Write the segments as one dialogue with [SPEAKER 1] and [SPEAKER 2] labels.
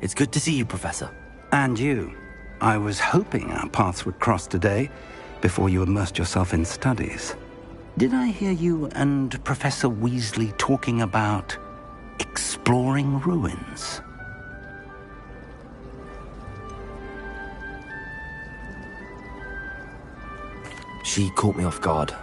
[SPEAKER 1] It's good to see you, Professor.
[SPEAKER 2] And you. I was hoping our paths would cross today, before you immersed yourself in studies. Did I hear you and Professor Weasley talking about exploring ruins?
[SPEAKER 1] She caught me off guard.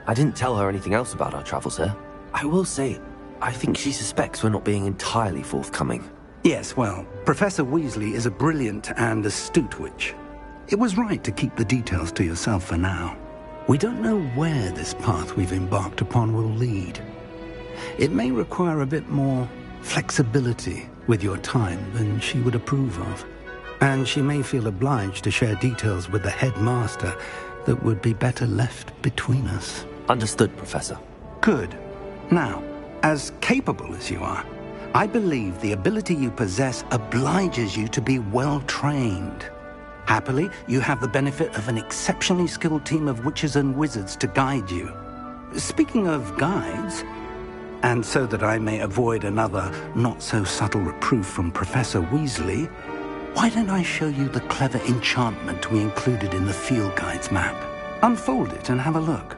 [SPEAKER 1] I didn't tell her anything else about our travels here. I will say, I think she suspects we're not being entirely forthcoming.
[SPEAKER 2] Yes, well, Professor Weasley is a brilliant and astute witch. It was right to keep the details to yourself for now. We don't know where this path we've embarked upon will lead. It may require a bit more flexibility with your time than she would approve of. And she may feel obliged to share details with the headmaster that would be better left between us.
[SPEAKER 1] Understood, Professor.
[SPEAKER 2] Good. Now, as capable as you are, I believe the ability you possess obliges you to be well-trained. Happily, you have the benefit of an exceptionally skilled team of witches and wizards to guide you. Speaking of guides, and so that I may avoid another not-so-subtle reproof from Professor Weasley, why don't I show you the clever enchantment we included in the field guide's map? Unfold it and have a look.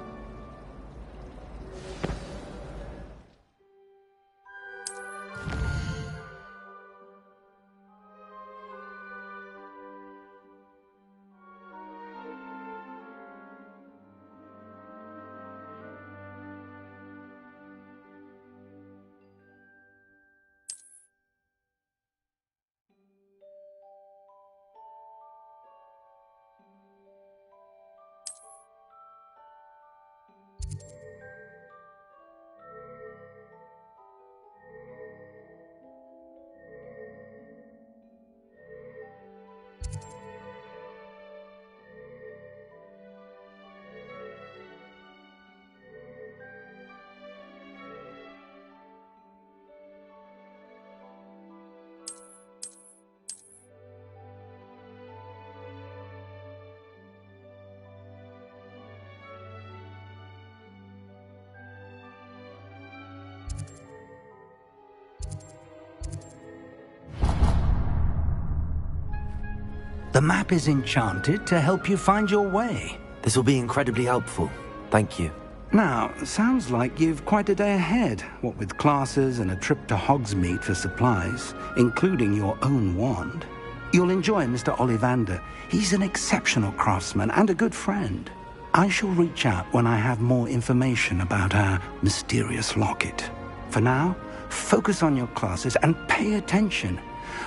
[SPEAKER 2] The map is enchanted to help you find your way.
[SPEAKER 1] This will be incredibly helpful. Thank you.
[SPEAKER 2] Now, sounds like you've quite a day ahead, what with classes and a trip to Hogsmeade for supplies, including your own wand. You'll enjoy Mr. Ollivander. He's an exceptional craftsman and a good friend. I shall reach out when I have more information about our mysterious locket. For now, focus on your classes and pay attention.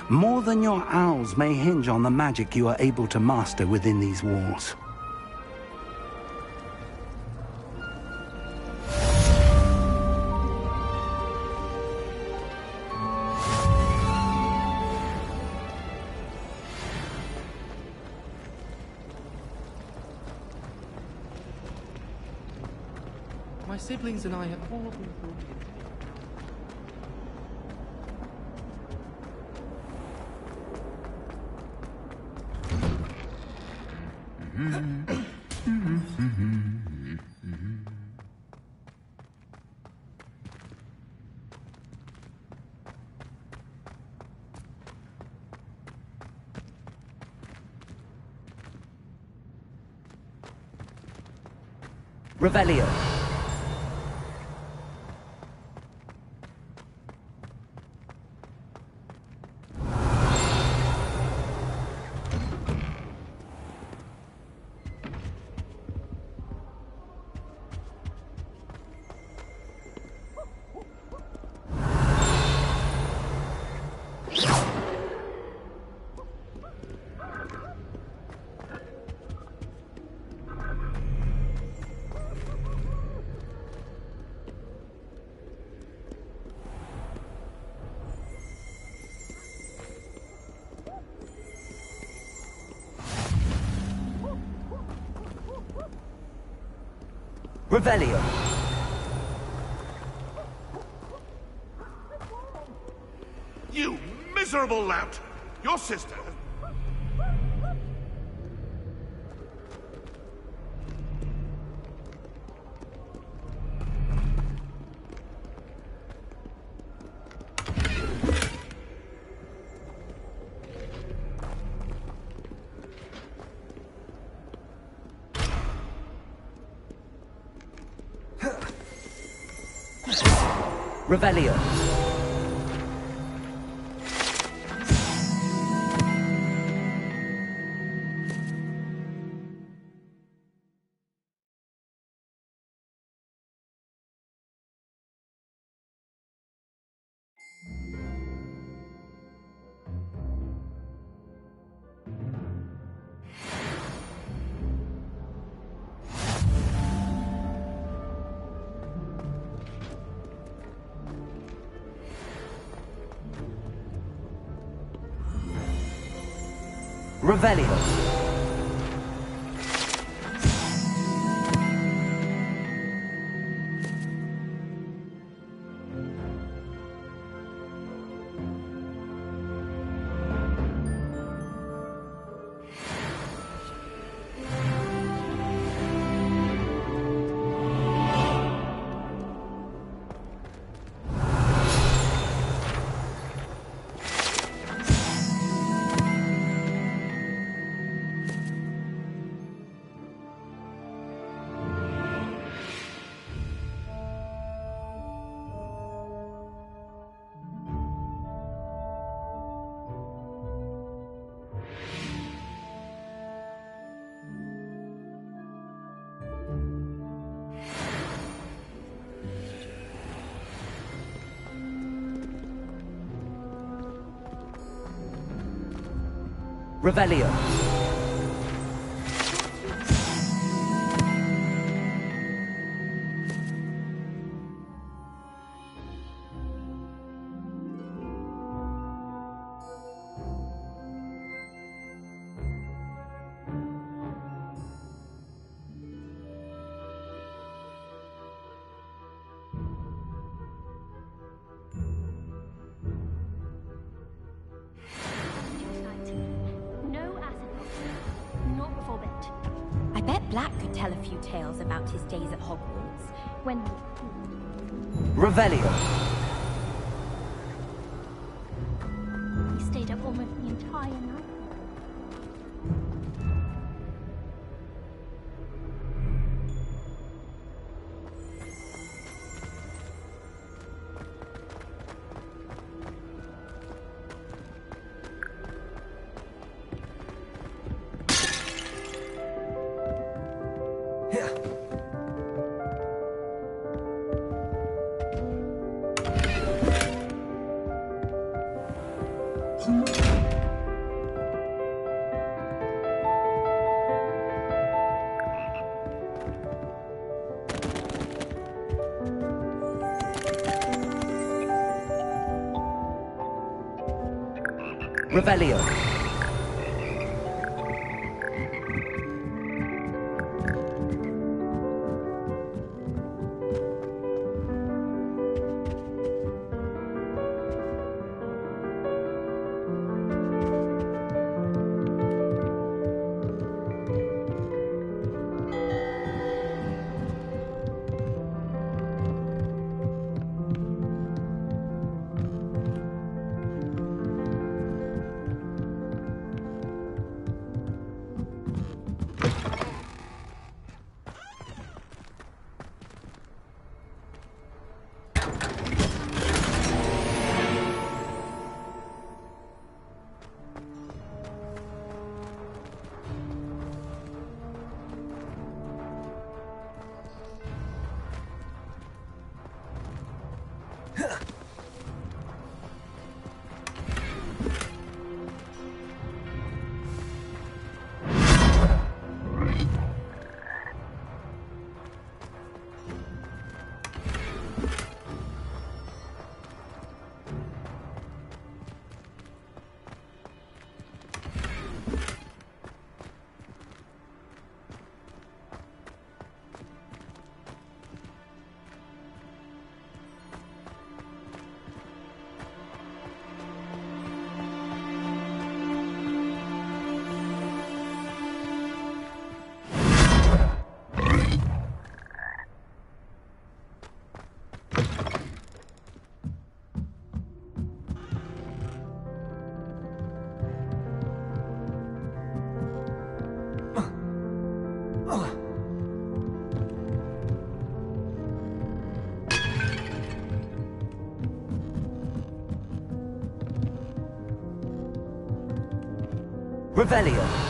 [SPEAKER 2] More than your owls may hinge on the magic you are able to master within these walls.
[SPEAKER 3] My siblings and I have all been brought
[SPEAKER 4] Revelio. Revelio.
[SPEAKER 5] You miserable lout! Your sister...
[SPEAKER 4] Revelio. Revelio. Revelio.
[SPEAKER 6] I bet Black could tell a few tales about his days at Hogwarts, when...
[SPEAKER 4] Revelio.
[SPEAKER 6] he stayed up almost the entire night. Revelio.
[SPEAKER 4] Revelio.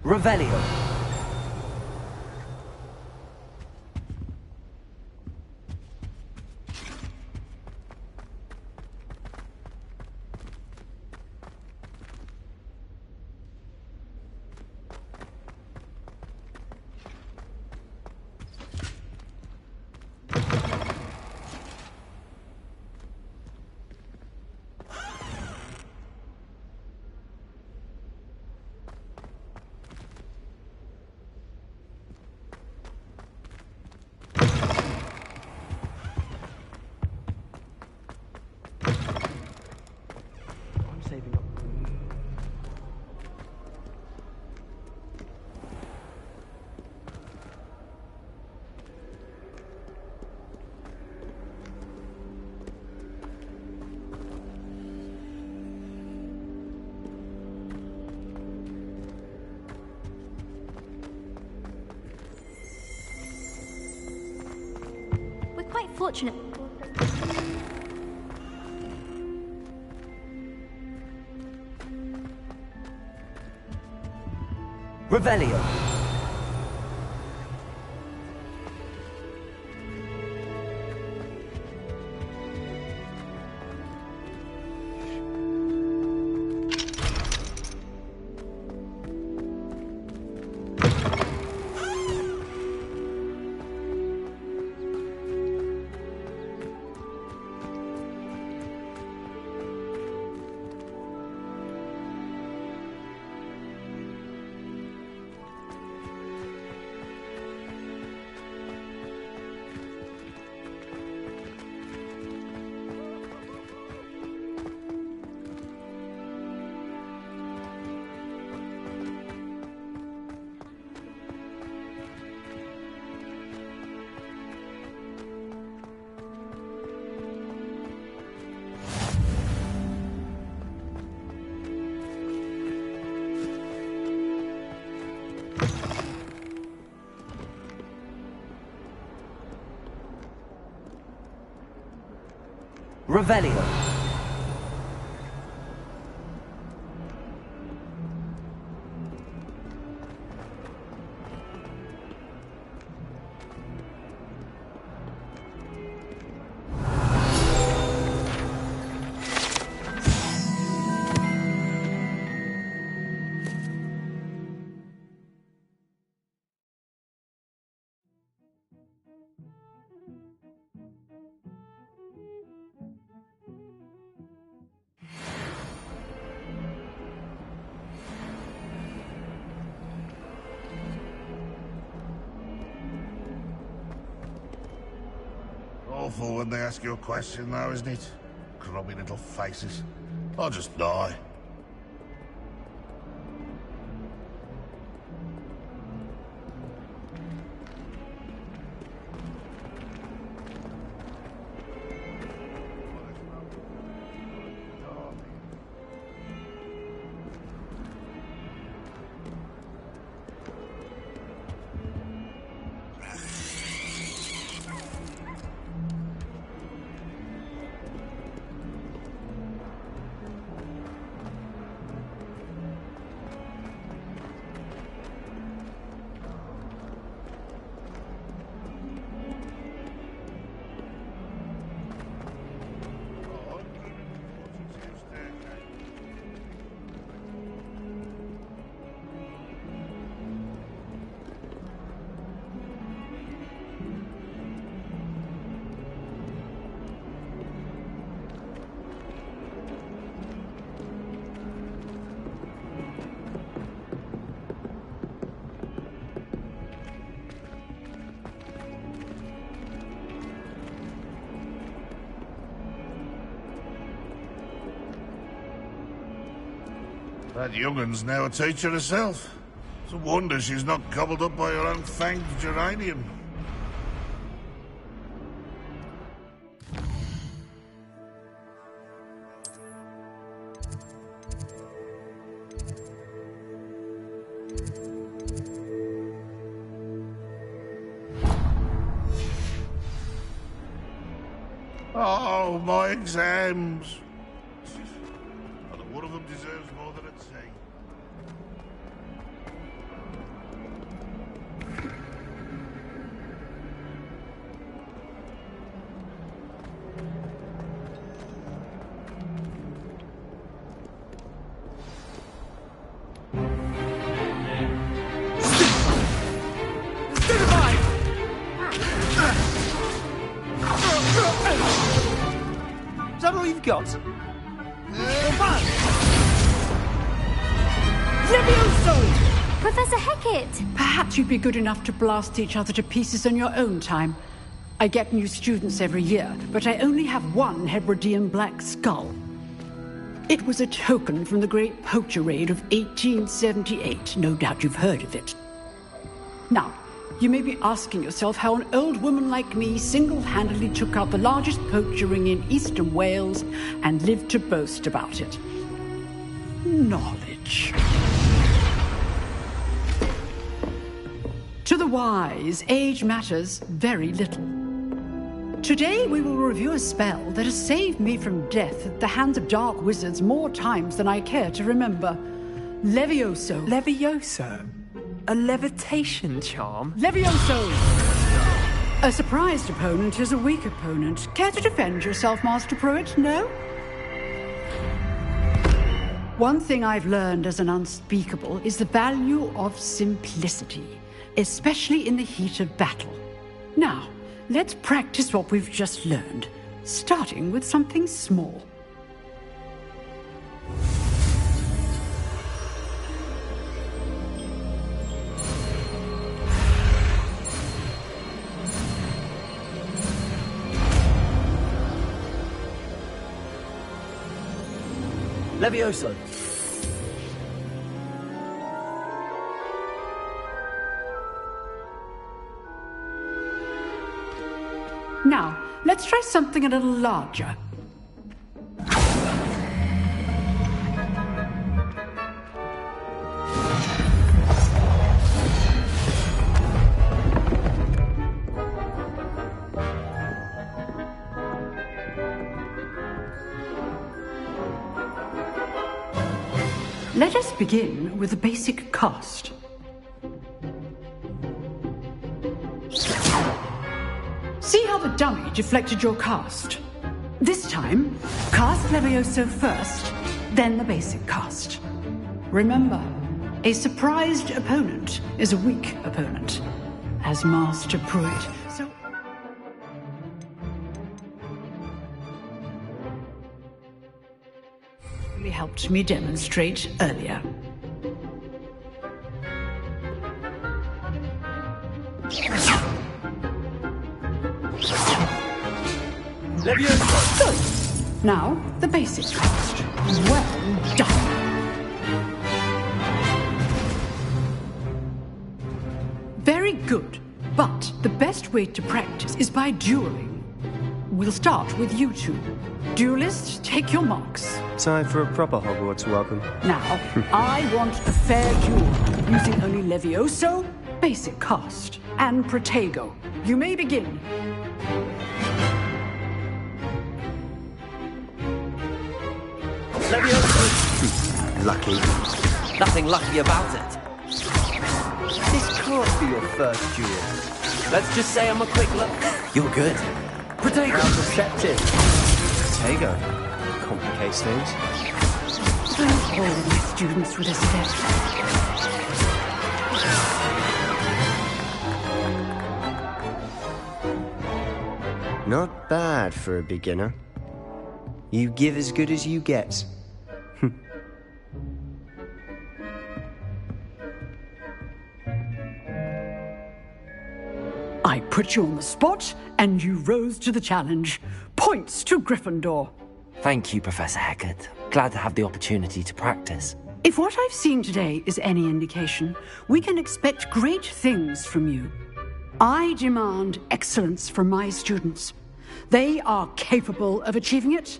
[SPEAKER 4] Revelio. Saving up.
[SPEAKER 6] We're quite fortunate.
[SPEAKER 4] Revelio. Revelio.
[SPEAKER 5] Awful when they ask you a question, though, isn't it? Grubby little faces. I'll just die. That young'un's now a teacher herself. It's a wonder she's not gobbled up by her own fanged geranium. Oh, my exams. Not one of them deserves more than a T.
[SPEAKER 3] Is that all you've got?
[SPEAKER 7] Levioso!
[SPEAKER 6] Professor Hecat!
[SPEAKER 7] Perhaps you'd be good enough to blast each other to pieces in your own time. I get new students every year, but I only have one Hebridean black skull. It was a token from the Great Poacher Raid of 1878. No doubt you've heard of it. Now, you may be asking yourself how an old woman like me single-handedly took out the largest poacher ring in eastern Wales and lived to boast about it. Knowledge. To the wise, age matters very little. Today we will review a spell that has saved me from death at the hands of dark wizards more times than I care to remember. Levioso.
[SPEAKER 8] Levioso? A levitation charm?
[SPEAKER 7] Levioso! A surprised opponent is a weak opponent. Care to defend yourself, Master Pruitt? No? One thing I've learned as an unspeakable is the value of simplicity, especially in the heat of battle. Now, let's practice what we've just learned, starting with something small.
[SPEAKER 4] Levioso.
[SPEAKER 7] Now, let's try something a little larger. Let us begin with the basic cast. See how the dummy deflected your cast? This time, cast Levioso first, then the basic cast. Remember, a surprised opponent is a weak opponent, as Master Pruitt. So really helped me demonstrate earlier.
[SPEAKER 4] Levioso!
[SPEAKER 7] Good. Now, the basic cast. Well done. Very good. But the best way to practice is by dueling. We'll start with you two. Duelists, take your marks.
[SPEAKER 8] Time for a proper Hogwarts welcome.
[SPEAKER 7] Now, I want a fair duel, using only Levioso, basic cast, and Protego. You may begin.
[SPEAKER 4] Levioso!
[SPEAKER 8] Lucky.
[SPEAKER 4] Nothing lucky about it. This can't be your first duel. Let's just say I'm a quick look.
[SPEAKER 1] You're good.
[SPEAKER 4] Protego! How perceptive.
[SPEAKER 8] Protego. Complicates things.
[SPEAKER 7] Don't hold my students with a step.
[SPEAKER 8] Not bad for a beginner. You give as good as you get.
[SPEAKER 7] I put you on the spot, and you rose to the challenge. Points to Gryffindor.
[SPEAKER 1] Thank you, Professor Hecat. Glad to have the opportunity to practice.
[SPEAKER 7] If what I've seen today is any indication, we can expect great things from you. I demand excellence from my students. They are capable of achieving it,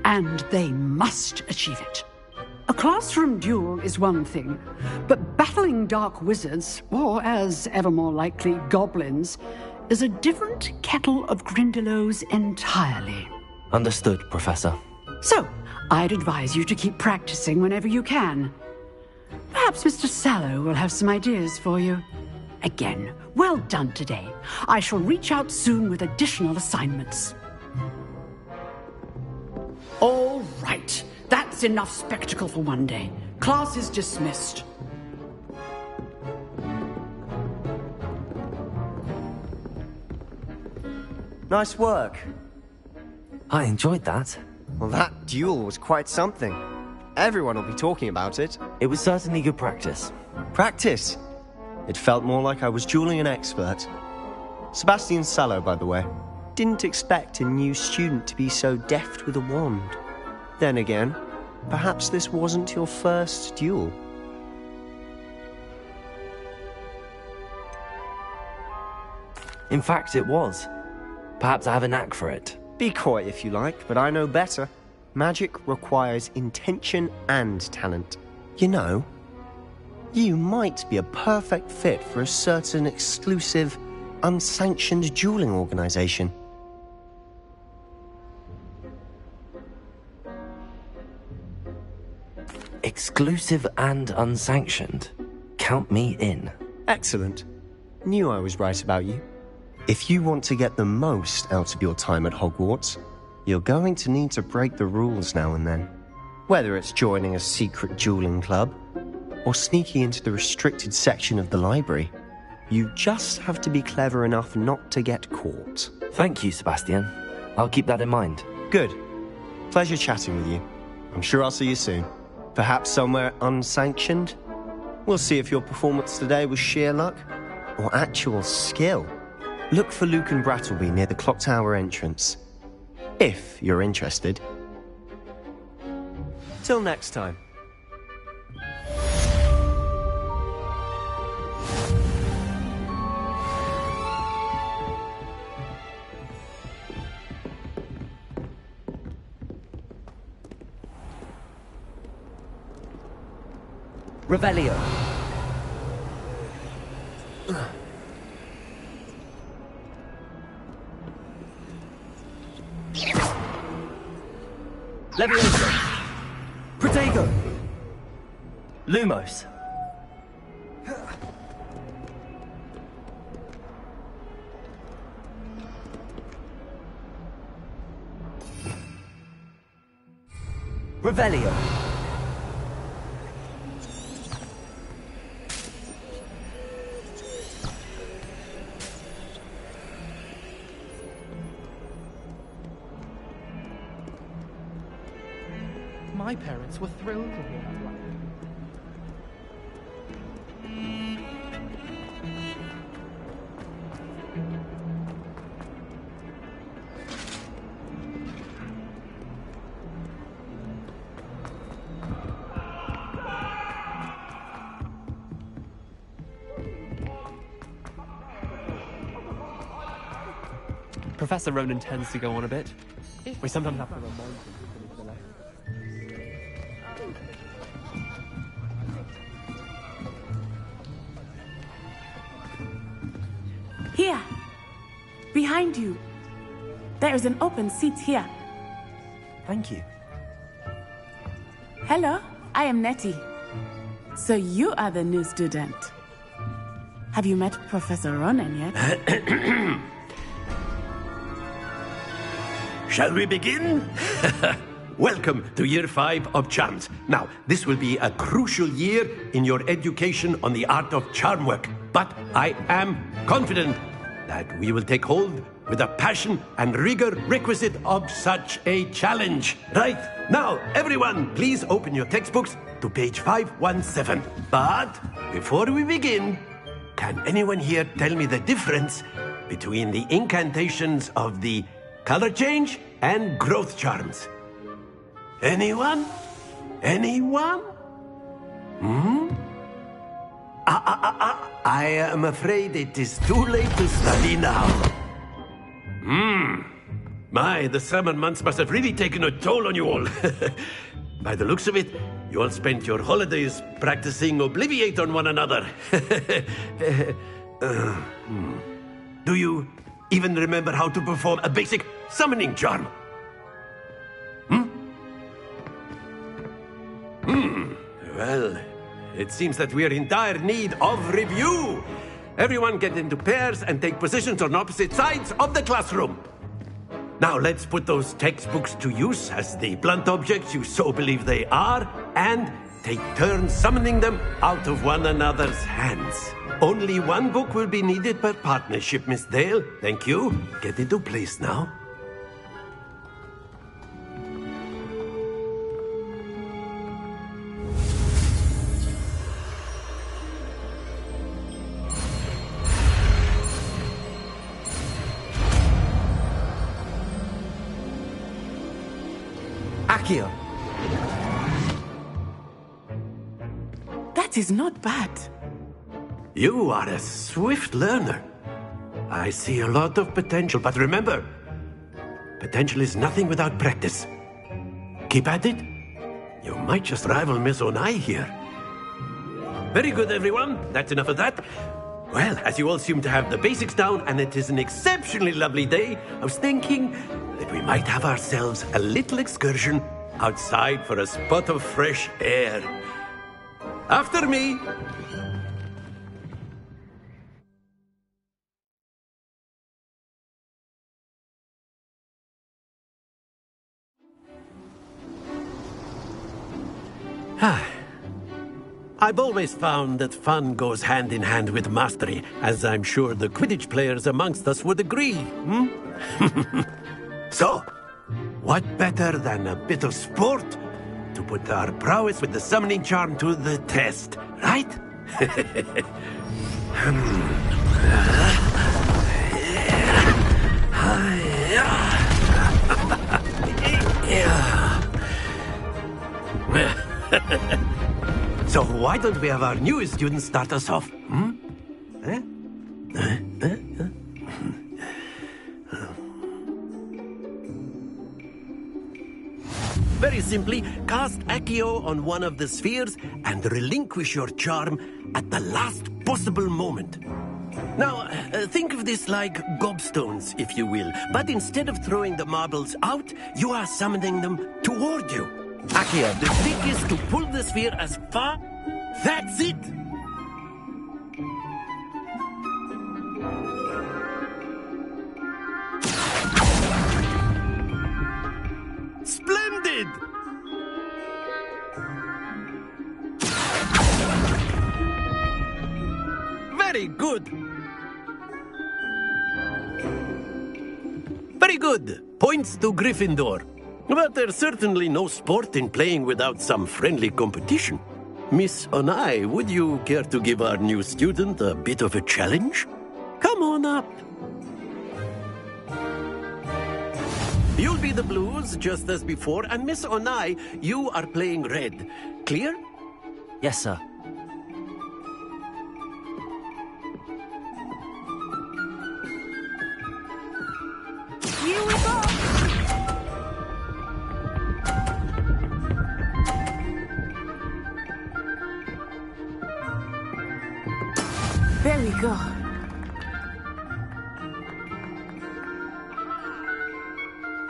[SPEAKER 7] and they must achieve it. A classroom duel is one thing, but battling dark wizards, or as ever more likely, goblins, is a different kettle of Grindylows entirely.
[SPEAKER 1] Understood, Professor.
[SPEAKER 7] So, I'd advise you to keep practicing whenever you can. Perhaps Mr. Sallow will have some ideas for you. Again, well done today. I shall reach out soon with additional assignments. All right. That's enough spectacle for one day. Class is dismissed.
[SPEAKER 8] Nice work.
[SPEAKER 1] I enjoyed that.
[SPEAKER 8] Well, that duel was quite something. Everyone will be talking about it.
[SPEAKER 1] It was certainly good practice.
[SPEAKER 8] Practice? It felt more like I was dueling an expert. Sebastian Sallow, by the way. Didn't expect a new student to be so deft with a wand. Then again, perhaps this wasn't your first duel.
[SPEAKER 1] In fact, it was. Perhaps I have a knack for it.
[SPEAKER 8] Be coy if you like, but I know better. Magic requires intention and talent. You know, you might be a perfect fit for a certain exclusive, unsanctioned dueling organization.
[SPEAKER 1] Exclusive and unsanctioned. Count me in.
[SPEAKER 8] Excellent. Knew I was right about you. If you want to get the most out of your time at Hogwarts, you're going to need to break the rules now and then. Whether it's joining a secret dueling club, or sneaking into the restricted section of the library, you just have to be clever enough not to get caught.
[SPEAKER 1] Thank you, Sebastian. I'll keep that in mind.
[SPEAKER 8] Good. Pleasure chatting with you. I'm sure I'll see you soon. Perhaps somewhere unsanctioned? We'll see if your performance today was sheer luck or actual skill. Look for Luke and Brattleby near the clock tower entrance. If you're interested. Till next time.
[SPEAKER 4] Revelio. Levioso.
[SPEAKER 1] Protego! Lumos.
[SPEAKER 4] Revelio.
[SPEAKER 3] My parents were thrilled to hear that one. Professor Ronan tends to go on a bit. We sometimes have to remind him to finish the lesson.
[SPEAKER 9] Here, behind you. There is an open seat here.
[SPEAKER 1] Thank you.
[SPEAKER 9] Hello, I am Nettie. So you are the new student. Have you met Professor Ronan yet?
[SPEAKER 10] Shall we begin? Welcome to Year 5 of Charms. Now, this will be a crucial year in your education on the art of charm work. But I am confident that we will take hold with the passion and rigor requisite of such a challenge. Right, now, everyone, please open your textbooks to page 517. But before we begin, can anyone here tell me the difference between the incantations of the color change and growth charms? Anyone? Anyone? I am afraid it is too late to study now. The summer months must have really taken a toll on you all. By the looks of it, you all spent your holidays practicing Obliviate on one another. Do you even remember how to perform a basic summoning charm? Well, it seems that we are in dire need of review. Everyone get into pairs and take positions on opposite sides of the classroom. Now let's put those textbooks to use as the blunt objects you so believe they are, and take turns summoning them out of one another's hands. Only one book will be needed per partnership, Miss Dale. Thank you. Get into place now.
[SPEAKER 4] Accio.
[SPEAKER 9] That is not bad.
[SPEAKER 10] You are a swift learner. I see a lot of potential, but remember, potential is nothing without practice. Keep at it. You might just rival Miss Onai here. Very good, everyone. That's enough of that. Well, as you all seem to have the basics down, and it is an exceptionally lovely day, I was thinking that we might have ourselves a little excursion outside for a spot of fresh air. After me. I've always found that fun goes hand in hand with mastery, as I'm sure the Quidditch players amongst us would agree. So, what better than a bit of sport to put our prowess with the summoning charm to the test, right? So why don't we have our newest student start us off? Very simply, cast Accio on one of the spheres and relinquish your charm at the last possible moment. Now, think of this like gobstones, if you will. But instead of throwing the marbles out, you are summoning them toward you. Accio, the trick is to pull the sphere as far... That's it! Splendid! Very good! Very good! Points to Gryffindor. But there's certainly no sport in playing without some friendly competition. Miss Onai, would you care to give our new student a bit of a challenge? Come on up. You'll be the blues, just as before, and Miss Onai, you are playing red. Clear?
[SPEAKER 4] Yes, sir.
[SPEAKER 9] Here we go! There we go.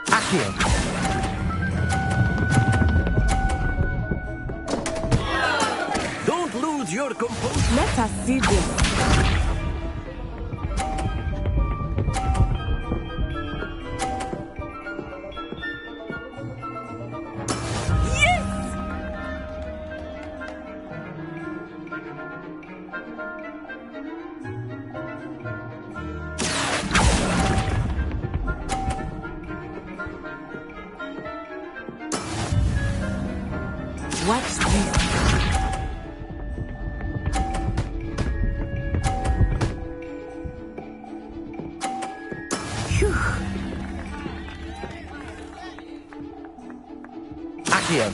[SPEAKER 4] Accio.
[SPEAKER 10] Don't lose your composure.
[SPEAKER 9] Let us see this. Watch this. Phew.
[SPEAKER 4] Accio.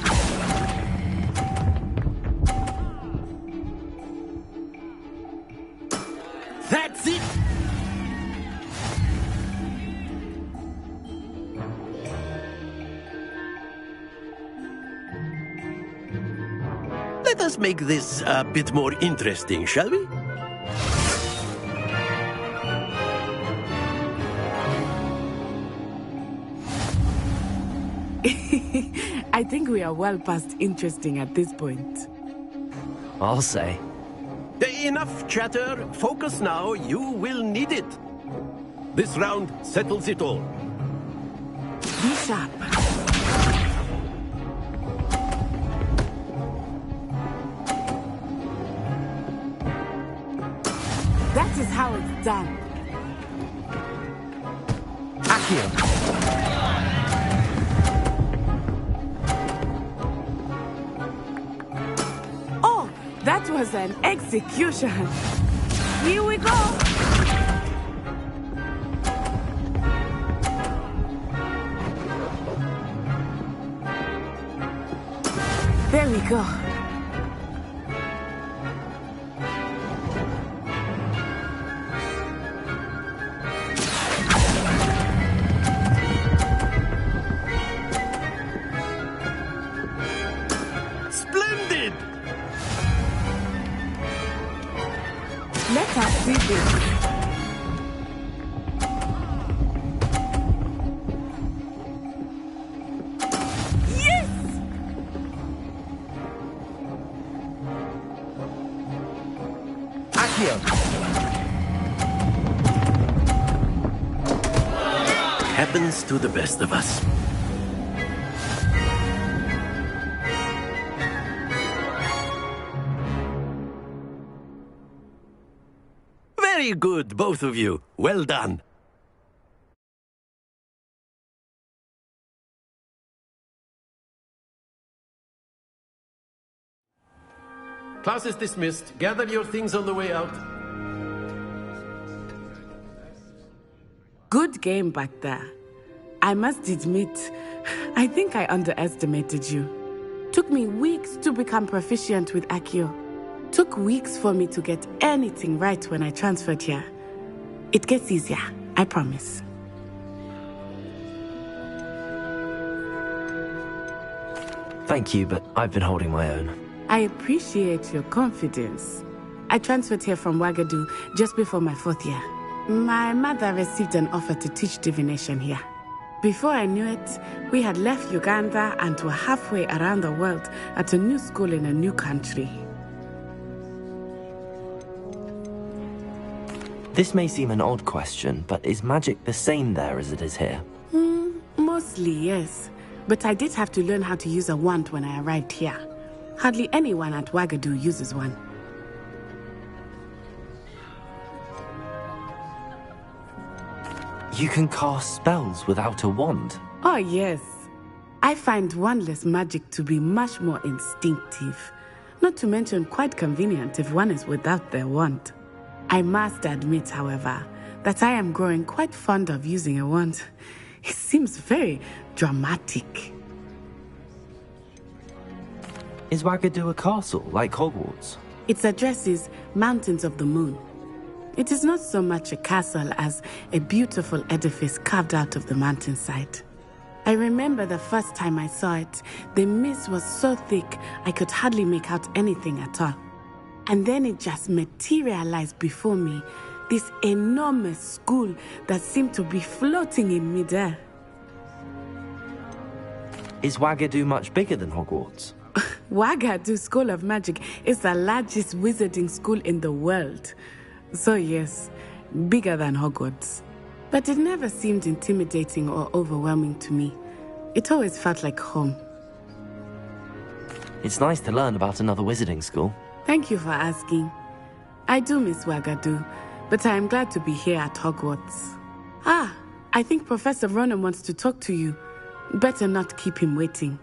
[SPEAKER 10] Let us make this a bit more interesting, shall we?
[SPEAKER 9] I think we are well past interesting at this point.
[SPEAKER 1] I'll say.
[SPEAKER 10] Enough chatter. Focus now. You will need it. This round settles it all.
[SPEAKER 9] Be sharp. That is how it's done.
[SPEAKER 1] Accio!
[SPEAKER 9] Oh, that was an execution. Here we go. There we go.
[SPEAKER 10] Splendid!
[SPEAKER 9] Let us see this. Yes!
[SPEAKER 1] Accio!
[SPEAKER 10] Happens to the best of us. Very good, both of you. Well done. Class is dismissed. Gather your things on the way out.
[SPEAKER 9] Good game back there. I must admit, I think I underestimated you. Took me weeks to become proficient with Accio. Took weeks for me to get anything right when I transferred here. It gets easier, I promise.
[SPEAKER 1] Thank you, but I've been holding my own.
[SPEAKER 9] I appreciate your confidence. I transferred here from Wagadu just before my 4th year. My mother received an offer to teach divination here. Before I knew it, we had left Uganda and were halfway around the world at a new school in a new country.
[SPEAKER 1] This may seem an odd question, but is magic the same there as it is here?
[SPEAKER 9] Mostly, yes. But I did have to learn how to use a wand when I arrived here. Hardly anyone at Wagadu uses one.
[SPEAKER 1] You can cast spells without a wand?
[SPEAKER 9] Oh, yes. I find wandless magic to be much more instinctive. Not to mention quite convenient if one is without their wand. I must admit, however, that I am growing quite fond of using a wand. It seems very dramatic.
[SPEAKER 1] Is Wagadu a castle, like Hogwarts?
[SPEAKER 9] Its address is Mountains of the Moon. It is not so much a castle as a beautiful edifice carved out of the mountainside. I remember the first time I saw it, the mist was so thick I could hardly make out anything at all. And then it just materialized before me, this enormous school that seemed to be floating in midair.
[SPEAKER 1] Is Wagadu much bigger than Hogwarts?
[SPEAKER 9] Wagadu School of Magic is the largest wizarding school in the world. So yes, bigger than Hogwarts. But it never seemed intimidating or overwhelming to me. It always felt like home.
[SPEAKER 1] It's nice to learn about another wizarding school.
[SPEAKER 9] Thank you for asking. I do miss Wagadu, but I am glad to be here at Hogwarts. I think Professor Ronan wants to talk to you. Better not keep him waiting.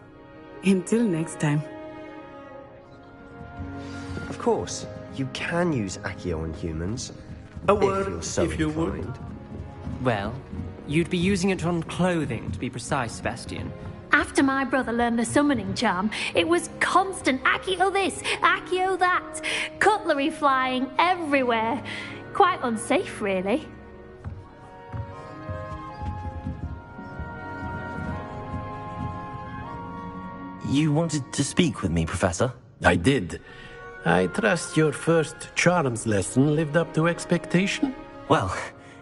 [SPEAKER 9] Until next time.
[SPEAKER 8] Of course, you can use Accio on humans.
[SPEAKER 10] A
[SPEAKER 8] if
[SPEAKER 10] word,
[SPEAKER 8] you're so
[SPEAKER 10] if you would.
[SPEAKER 8] inclined.
[SPEAKER 3] Well, you'd be using it on clothing, to be precise, Sebastian.
[SPEAKER 6] After my brother learned the summoning charm, it was constant Accio this, Accio that. Cutlery flying everywhere. Quite unsafe, really.
[SPEAKER 1] You wanted to speak with me, Professor?
[SPEAKER 10] I did. I trust your first charms lesson lived up to expectation?
[SPEAKER 1] Well,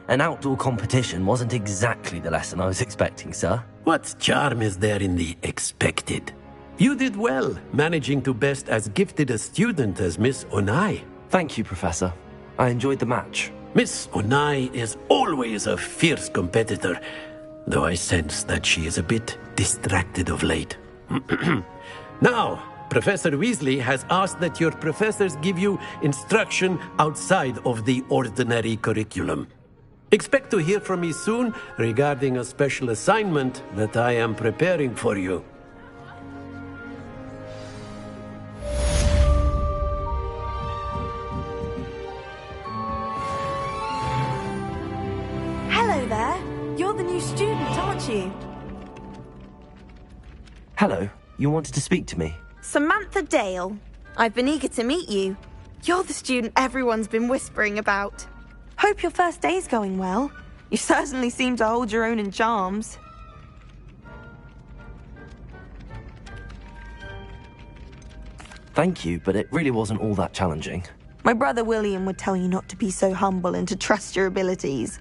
[SPEAKER 1] an outdoor competition wasn't exactly the lesson I was expecting, sir.
[SPEAKER 10] What charm is there in the expected? You did well, managing to best as gifted a student as Miss Onai.
[SPEAKER 1] Thank you, Professor. I enjoyed the match.
[SPEAKER 10] Miss Onai is always a fierce competitor, though I sense that she is a bit distracted of late. Now, Professor Weasley has asked that your professors give you instruction outside of the ordinary curriculum. Expect to hear from me soon regarding a special assignment that I am preparing for you.
[SPEAKER 11] Hello there. You're the new student, aren't you?
[SPEAKER 1] Hello. You wanted to speak to me?
[SPEAKER 11] Samantha Dale. I've been eager to meet you. You're the student everyone's been whispering about. Hope your first day's going well. You certainly seem to hold your own in charms.
[SPEAKER 1] Thank you, but it really wasn't all that challenging.
[SPEAKER 11] My brother William would tell you not to be so humble and to trust your abilities.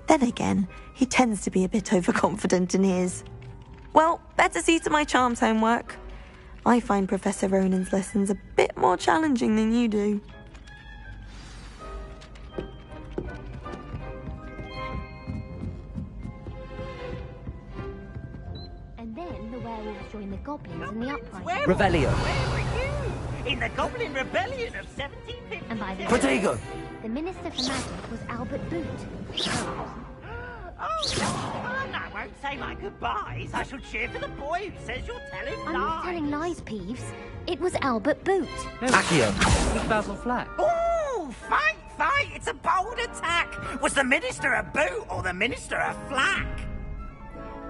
[SPEAKER 11] Then again, he tends to be a bit overconfident in his. Well, better see to my charms homework. I find Professor Ronan's lessons a bit more challenging than you do.
[SPEAKER 12] And then the werewolves join the goblins in the uprising.
[SPEAKER 1] Revelio.
[SPEAKER 13] Where were you? In the Goblin Rebellion of 1750.
[SPEAKER 12] And by the
[SPEAKER 1] Protego.
[SPEAKER 12] The Minister for Magic was Albert Boot.
[SPEAKER 13] Oh, that's fun. I won't say my goodbyes. I shall cheer for the boy who says you're telling lies.
[SPEAKER 12] I'm not telling lies, Peeves. It was Albert Boot.
[SPEAKER 1] Accio.
[SPEAKER 3] It was Basil Flack.
[SPEAKER 13] Oh, fight! It's a bold attack. Was the Minister a boot or the Minister a flack?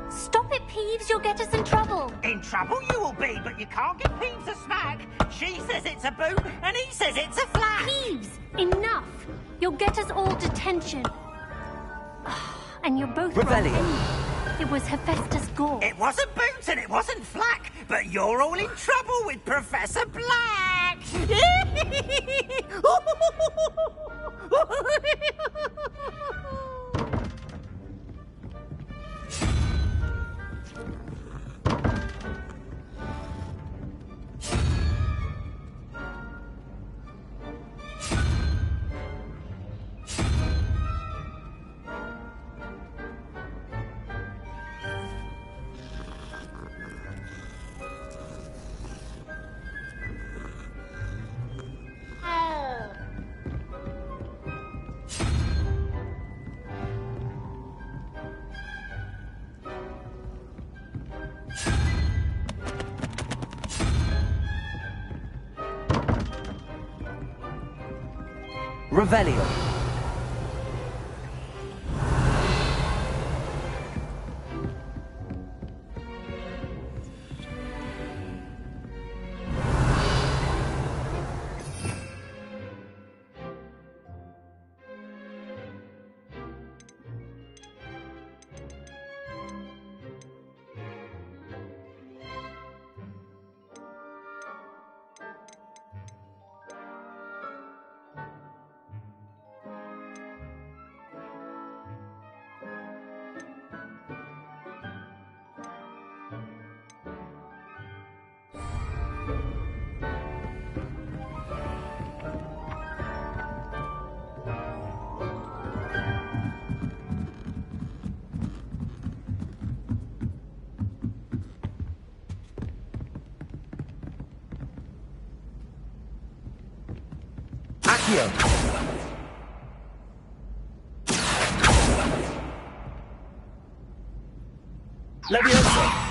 [SPEAKER 6] Stop it, Peeves. You'll get us in trouble.
[SPEAKER 13] In trouble you will be, but you can't give Peeves a smack. She says it's a boot, and he says it's a flack.
[SPEAKER 6] Peeves, enough. You'll get us all detention. And you're both
[SPEAKER 1] Revelio.
[SPEAKER 6] wrong. It was Hephaestus Gore.
[SPEAKER 13] It wasn't Boots and it wasn't Flack, but you're all in trouble with Professor Black.
[SPEAKER 1] Revelio. Accio. Leviosa.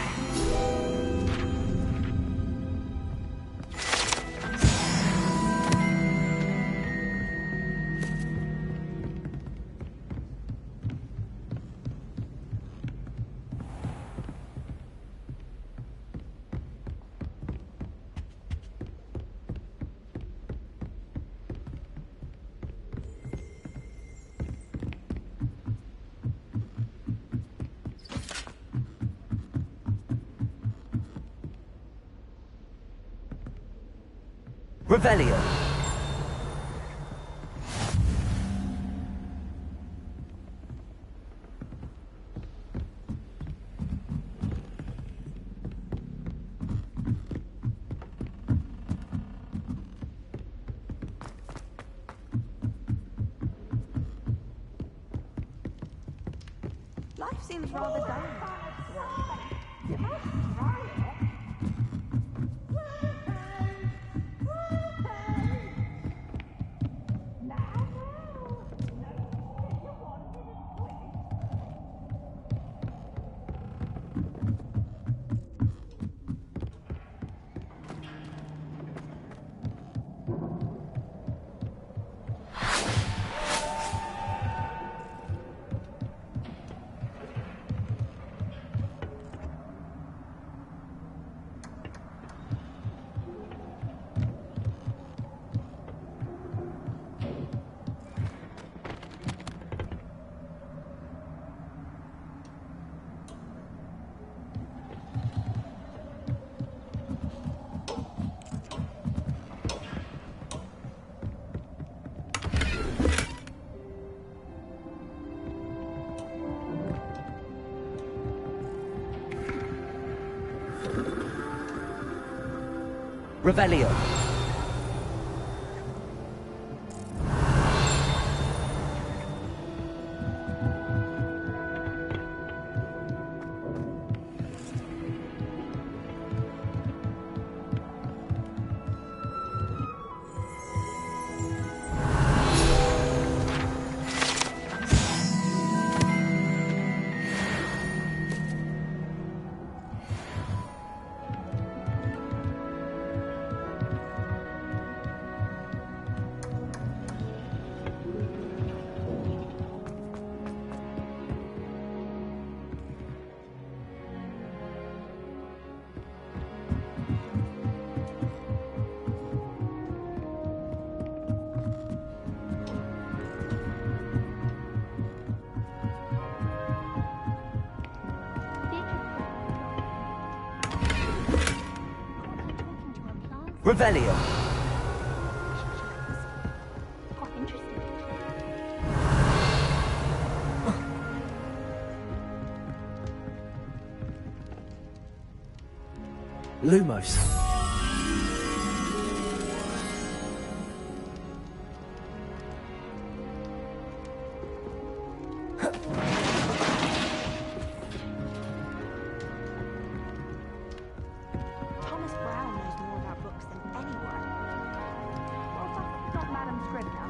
[SPEAKER 4] Revelio.
[SPEAKER 11] Life seems rather dull.
[SPEAKER 4] Revelio. Revelio.
[SPEAKER 12] Quite interesting.
[SPEAKER 4] Lumos.
[SPEAKER 11] Thomas Brown knows more about books than anyone. Well, that's not Madam Scribner.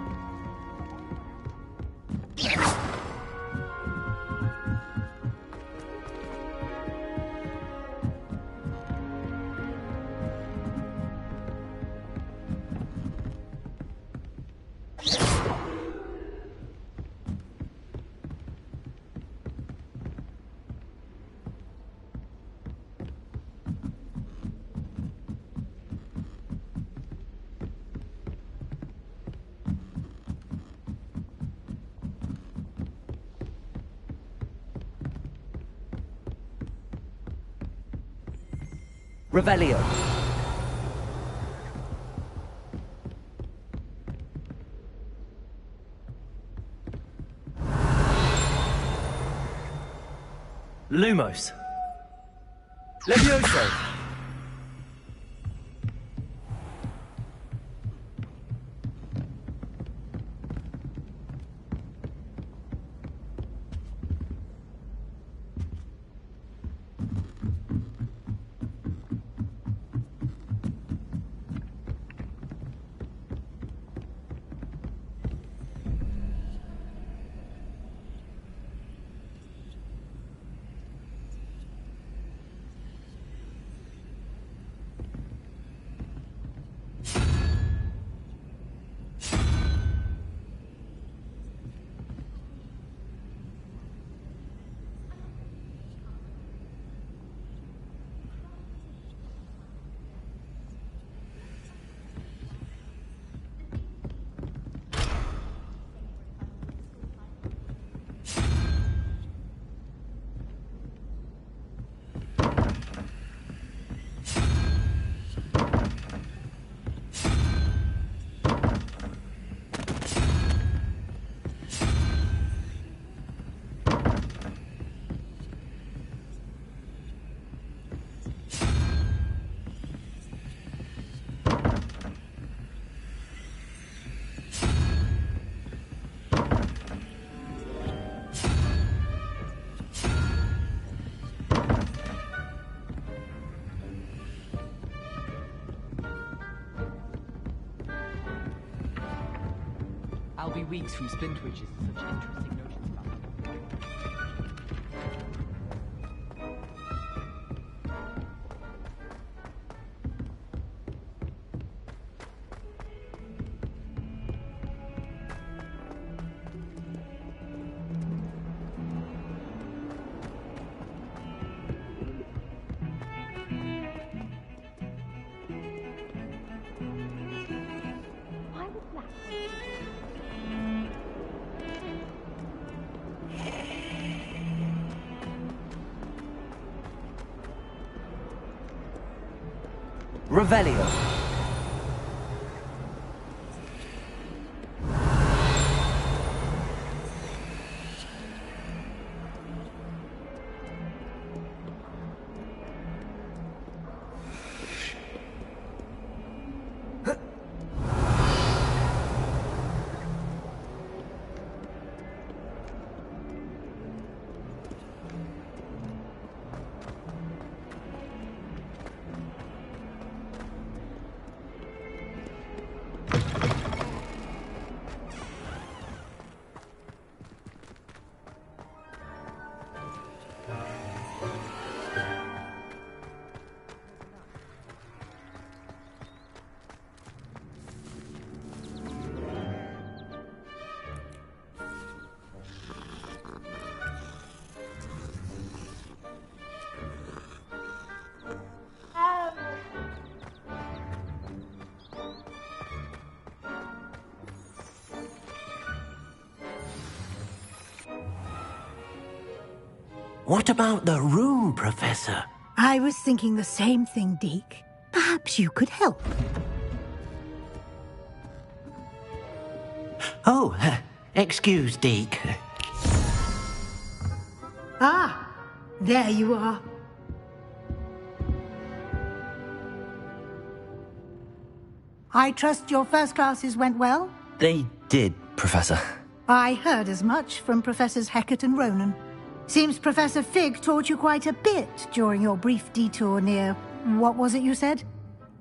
[SPEAKER 4] Revelio. Lumos. Levioso.
[SPEAKER 3] I'll be weeks from Splintwitches and such interesting notions about them.
[SPEAKER 4] Revelio.
[SPEAKER 10] What about the room, Professor?
[SPEAKER 14] I was thinking the same thing, Deke. Perhaps you could help.
[SPEAKER 10] Oh, excuse, Deke.
[SPEAKER 14] Ah, there you are. I trust your first classes went well?
[SPEAKER 1] They did, Professor.
[SPEAKER 14] I heard as much from Professors Hecat and Ronan. Seems Professor Fig taught you quite a bit during your brief detour near... what was it you said?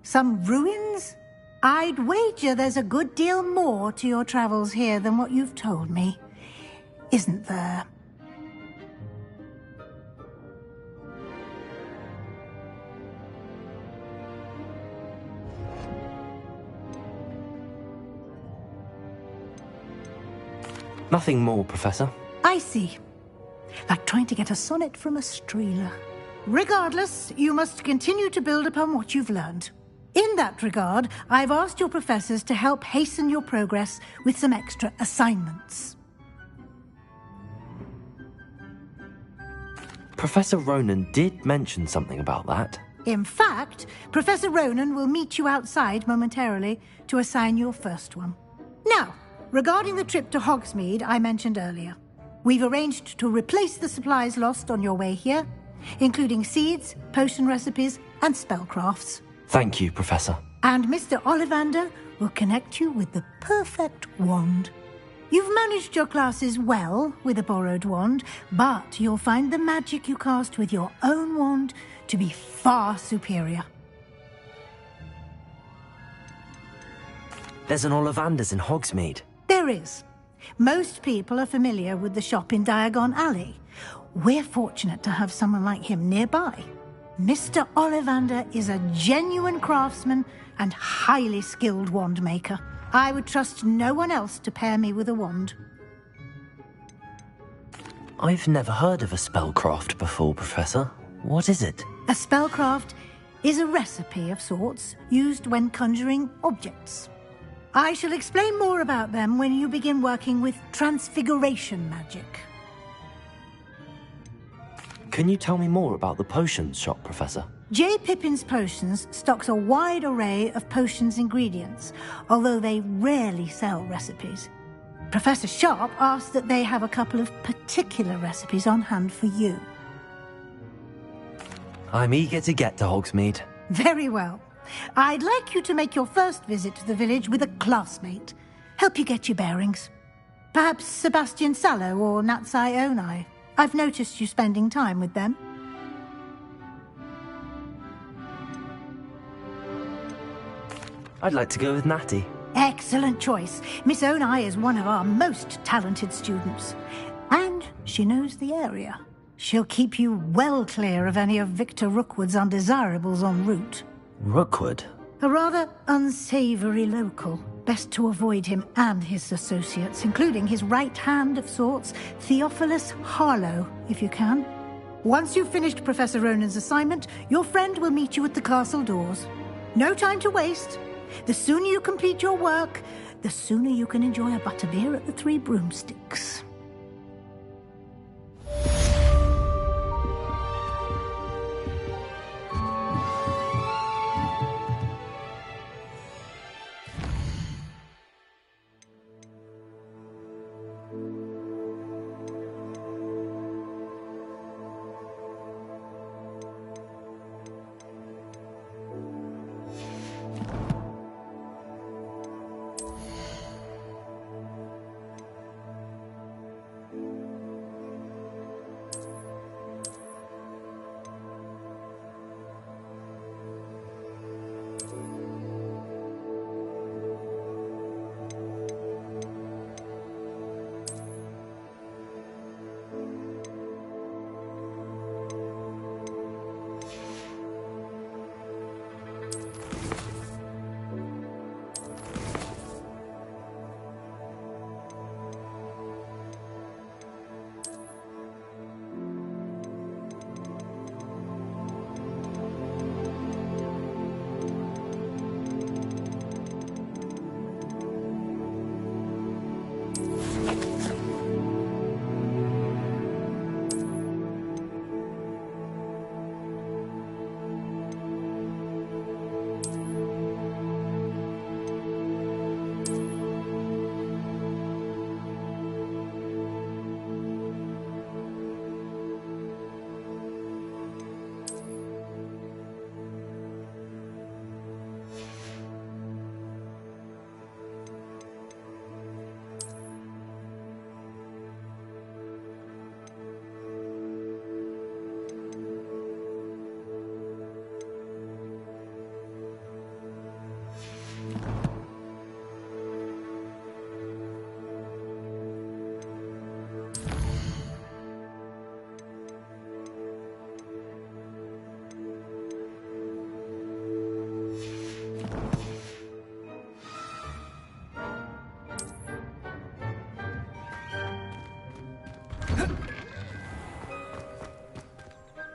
[SPEAKER 14] Some ruins? I'd wager there's a good deal more to your travels here than what you've told me. Isn't there?
[SPEAKER 1] Nothing more, Professor.
[SPEAKER 14] I see. Like trying to get a sonnet from a streeler. Regardless, you must continue to build upon what you've learned. In that regard, I've asked your professors to help hasten your progress with some extra assignments.
[SPEAKER 1] Professor Ronan did mention something about that.
[SPEAKER 14] In fact, Professor Ronan will meet you outside momentarily to assign your first one. Now, regarding the trip to Hogsmeade I mentioned earlier, we've arranged to replace the supplies lost on your way here, including seeds, potion recipes, and spellcrafts.
[SPEAKER 1] Thank you, Professor.
[SPEAKER 14] And Mr. Ollivander will connect you with the perfect wand. You've managed your classes well with a borrowed wand, but you'll find the magic you cast with your own wand to be far superior.
[SPEAKER 1] There's an Ollivander's in Hogsmeade.
[SPEAKER 14] There is. Most people are familiar with the shop in Diagon Alley. We're fortunate to have someone like him nearby. Mr. Ollivander is a genuine craftsman and highly skilled wand maker. I would trust no one else to pair me with a wand.
[SPEAKER 1] I've never heard of a spellcraft before, Professor. What is it?
[SPEAKER 14] A spellcraft is a recipe of sorts used when conjuring objects. I shall explain more about them when you begin working with transfiguration magic.
[SPEAKER 1] Can you tell me more about the potions shop, Professor?
[SPEAKER 14] J. Pippin's Potions stocks a wide array of potions ingredients, although they rarely sell recipes. Professor Sharp asked that they have a couple of particular recipes on hand for you.
[SPEAKER 1] I'm eager to get to Hogsmeade.
[SPEAKER 14] Very well. I'd like you to make your first visit to the village with a classmate. Help you get your bearings. Perhaps Sebastian Sallow or Natsai Onai. I've noticed you spending time with them.
[SPEAKER 1] I'd like to go with Natty.
[SPEAKER 14] Excellent choice. Miss Onai is one of our most talented students. And she knows the area. She'll keep you well clear of any of Victor Rookwood's undesirables en route.
[SPEAKER 1] Rookwood?
[SPEAKER 14] A rather unsavory local. Best to avoid him and his associates, including his right hand of sorts, Theophilus Harlow, if you can. Once you've finished Professor Ronan's assignment, your friend will meet you at the castle doors. No time to waste. The sooner you complete your work, the sooner you can enjoy a butterbeer at the Three Broomsticks.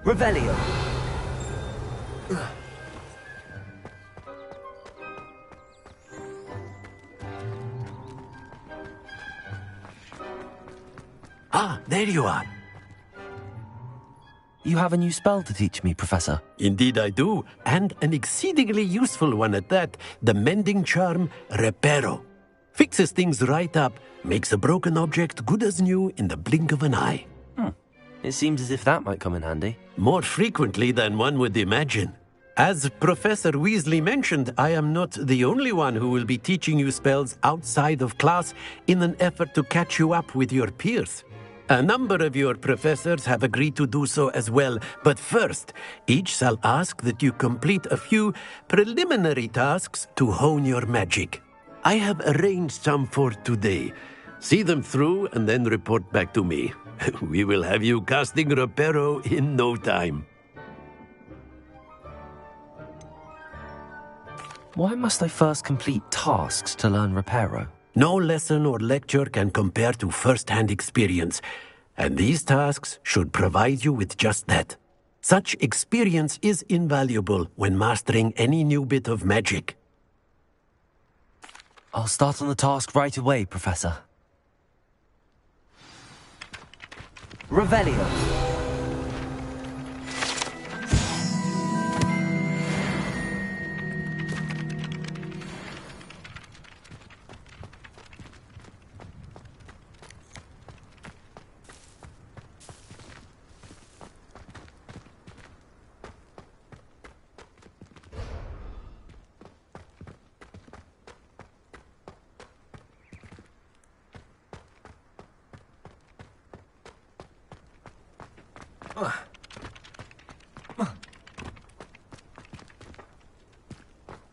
[SPEAKER 1] Revelio.
[SPEAKER 10] Ah, there you are.
[SPEAKER 1] You have a new spell to teach me, Professor.
[SPEAKER 10] Indeed I do, and an exceedingly useful one at that. The mending charm, Reparo. Fixes things right up, makes a broken object good as new in the blink of an eye.
[SPEAKER 1] It seems as if that might come in handy.
[SPEAKER 10] More frequently than one would imagine. As Professor Weasley mentioned, I am not the only one who will be teaching you spells outside of class in an effort to catch you up with your peers. A number of your professors have agreed to do so as well, but first, each shall ask that you complete a few preliminary tasks to hone your magic. I have arranged some for today. See them through and then report back to me. We will have you casting Reparo in no time.
[SPEAKER 1] Why must I first complete tasks to learn Reparo?
[SPEAKER 10] No lesson or lecture can compare to first-hand experience, and these tasks should provide you with just that. Such experience is invaluable when mastering any new bit of magic.
[SPEAKER 1] I'll start on the task right away, Professor. Revelio.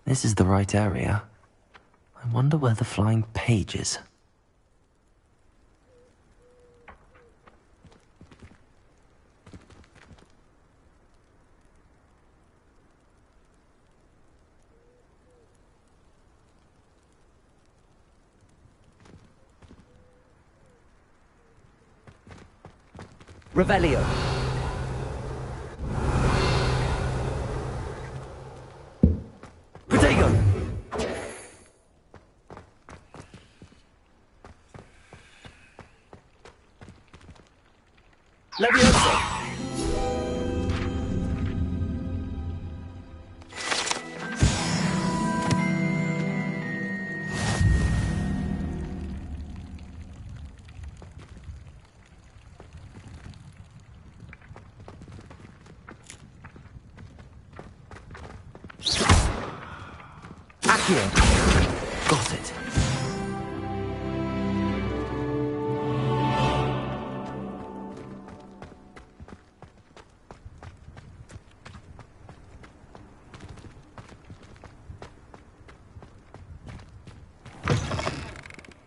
[SPEAKER 1] This is the right area. I wonder where the flying page is.
[SPEAKER 4] Revelio. Protego. Leviosa.
[SPEAKER 1] Accio. Got it.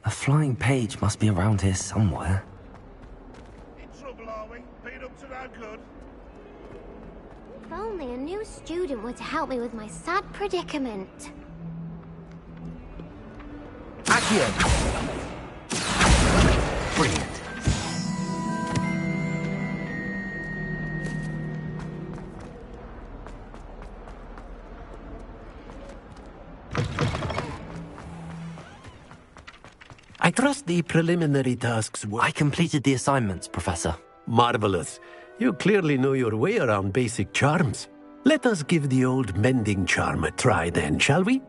[SPEAKER 1] A flying page must be around here somewhere.
[SPEAKER 5] In trouble, are we? Been up to no good?
[SPEAKER 12] If only a new student were to help me with my sad predicament.
[SPEAKER 1] Accio. Brilliant.
[SPEAKER 10] I trust the preliminary tasks were...
[SPEAKER 1] I completed the assignments, Professor.
[SPEAKER 10] Marvelous. You clearly know your way around basic charms. Let us give the old mending charm a try then, shall we?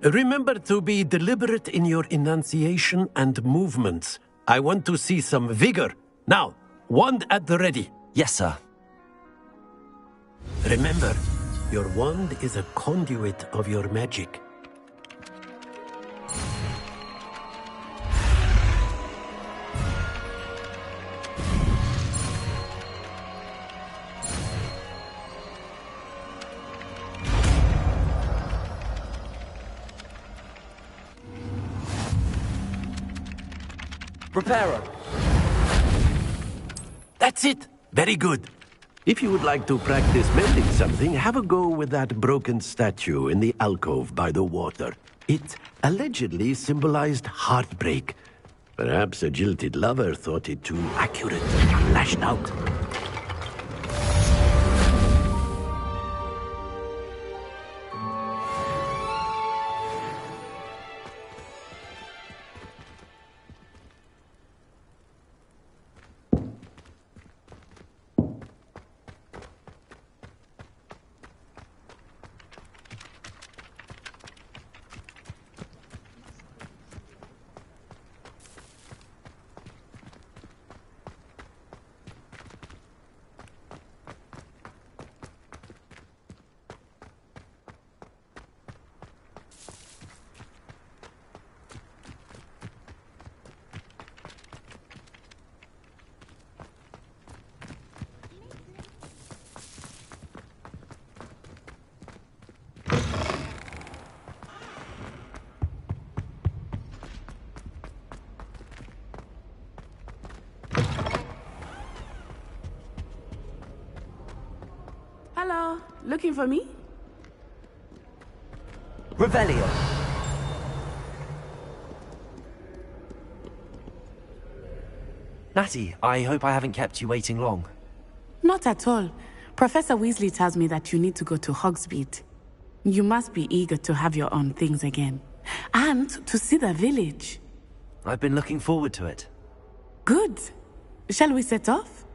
[SPEAKER 10] Remember to be deliberate in your enunciation and movements. I want to see some vigor. Now, wand at the ready.
[SPEAKER 1] Yes, sir.
[SPEAKER 10] Remember, your wand is a conduit of your magic.
[SPEAKER 4] Preparo.
[SPEAKER 10] That's it. Very good. If you would like to practice mending something, have a go with that broken statue in the alcove by the water. It allegedly symbolized heartbreak. Perhaps a jilted lover thought it too accurate and lashed out.
[SPEAKER 9] Hello, looking for me?
[SPEAKER 4] Revelio.
[SPEAKER 1] Natty, I hope I haven't kept you waiting long.
[SPEAKER 9] Not at all. Professor Weasley tells me that you need to go to Hogsmeade. You must be eager to have your own things again. And to see the village.
[SPEAKER 1] I've been looking forward to it.
[SPEAKER 9] Good. Shall we set off?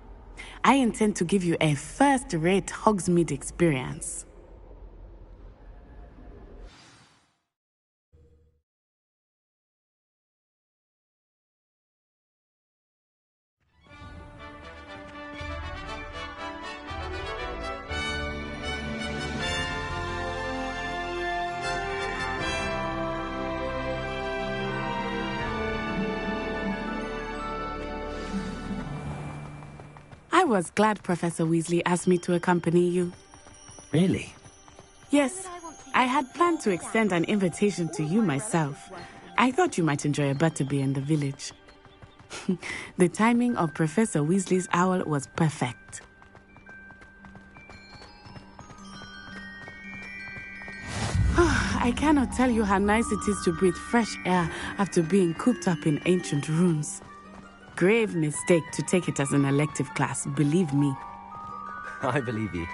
[SPEAKER 9] I intend to give you a first-rate Hogsmeade experience. I was glad Professor Weasley asked me to accompany you.
[SPEAKER 1] Really?
[SPEAKER 9] Yes, I had planned to extend an invitation to you myself, I thought you might enjoy a butterbeer in the village. The timing of Professor Weasley's owl was perfect. I cannot tell you how nice it is to breathe fresh air after being cooped up in ancient rooms. Grave mistake to take it as an elective class, believe me.
[SPEAKER 1] I believe you.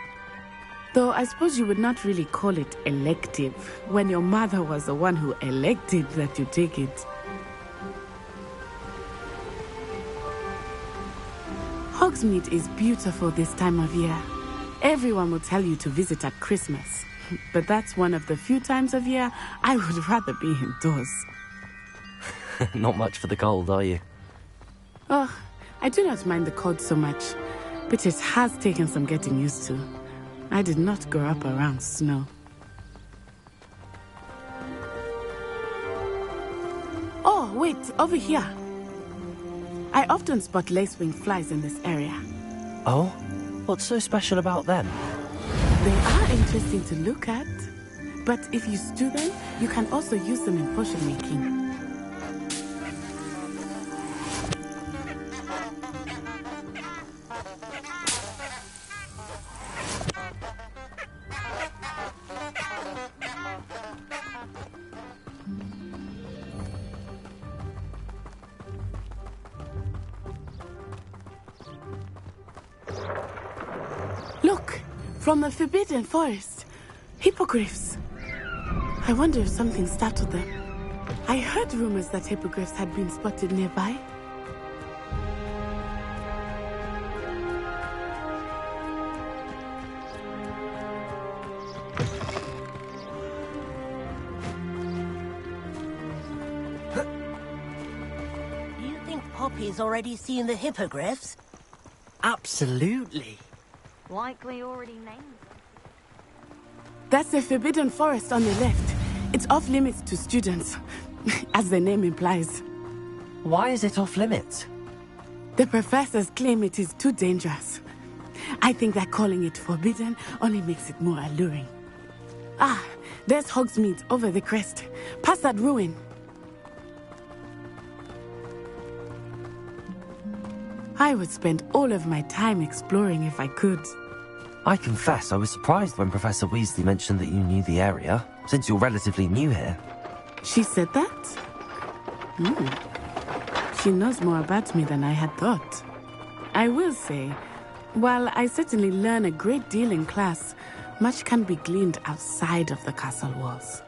[SPEAKER 9] Though I suppose you would not really call it elective when your mother was the one who elected that you take it. Hogsmeade is beautiful this time of year. Everyone will tell you to visit at Christmas. But that's one of the few times of year I would rather be indoors.
[SPEAKER 1] Not much for the cold, are you?
[SPEAKER 9] Oh, I do not mind the cold so much, but it has taken some getting used to. I did not grow up around snow. Oh, wait, over here. I often spot lacewing flies in this area.
[SPEAKER 1] Oh? What's so special about them?
[SPEAKER 9] They are interesting to look at, but if you stew them, you can also use them in potion making. Look, from the Forbidden Forest. Hippogriffs. I wonder if something startled them. I heard rumors that hippogriffs had been spotted nearby.
[SPEAKER 15] You think Poppy's already seen the hippogriffs?
[SPEAKER 4] Absolutely.
[SPEAKER 12] Likely already named.
[SPEAKER 9] That's the Forbidden Forest on the left. It's off limits to students, as the name implies.
[SPEAKER 1] Why is it off limits?
[SPEAKER 9] The professors claim it is too dangerous. I think that calling it forbidden only makes it more alluring. Ah, there's Hogsmeade over the crest. Past that ruin. I would spend all of my time exploring if I could.
[SPEAKER 1] I confess I was surprised when Professor Weasley mentioned that you knew the area, since you're relatively new here.
[SPEAKER 9] She said that? She knows more about me than I had thought. I will say, while I certainly learn a great deal in class, much can be gleaned outside of the castle walls.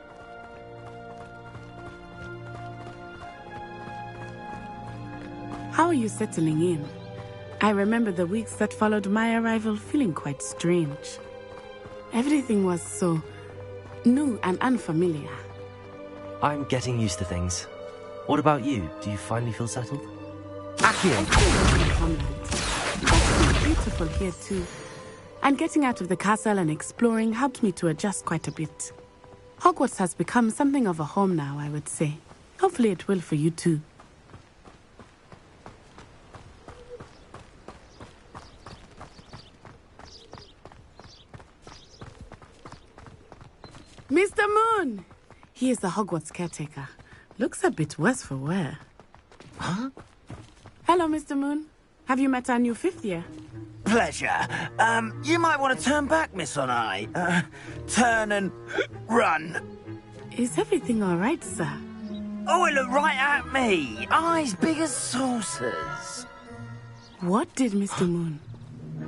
[SPEAKER 9] How are you settling in? I remember the weeks that followed my arrival feeling quite strange. Everything was so new and unfamiliar.
[SPEAKER 1] I'm getting used to things. What about you? Do you finally feel settled?
[SPEAKER 9] Accio! It's beautiful here too. And getting out of the castle and exploring helped me to adjust quite a bit. Hogwarts has become something of a home now, I would say. Hopefully it will for you too. Mr. Moon! He is the Hogwarts caretaker. Looks a bit worse for wear.
[SPEAKER 13] Huh?
[SPEAKER 9] Hello, Mr. Moon. Have you met our new fifth year?
[SPEAKER 13] Pleasure. You might want to turn back, Miss On-Eye. Turn and run.
[SPEAKER 9] Is everything all right, sir?
[SPEAKER 13] Oh, it looked right at me. Eyes big as saucers.
[SPEAKER 9] What did Mr. Moon?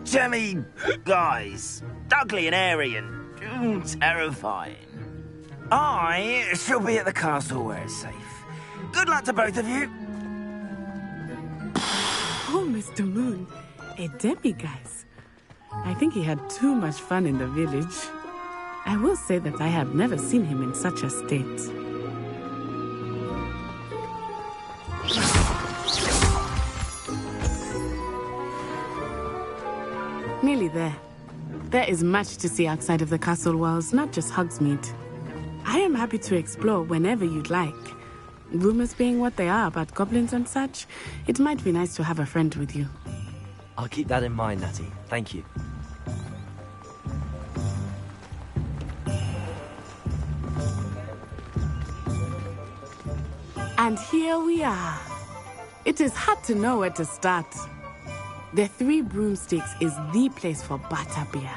[SPEAKER 13] Jemmy guys. Ugly and airy and terrifying. I shall be at the castle where it's safe. Good luck to both of you.
[SPEAKER 9] Oh, Mr. Moon. A demiguise. I think he had too much fun in the village. I will say that I have never seen him in such a state. Nearly there. There is much to see outside of the castle walls, not just Hogsmeade. I am happy to explore whenever you'd like. Rumors being what they are about goblins and such, it might be nice to have a friend with you.
[SPEAKER 1] I'll keep that in mind, Natty. Thank you.
[SPEAKER 9] And here we are. It is hard to know where to start. The Three Broomsticks is the place for butterbeer.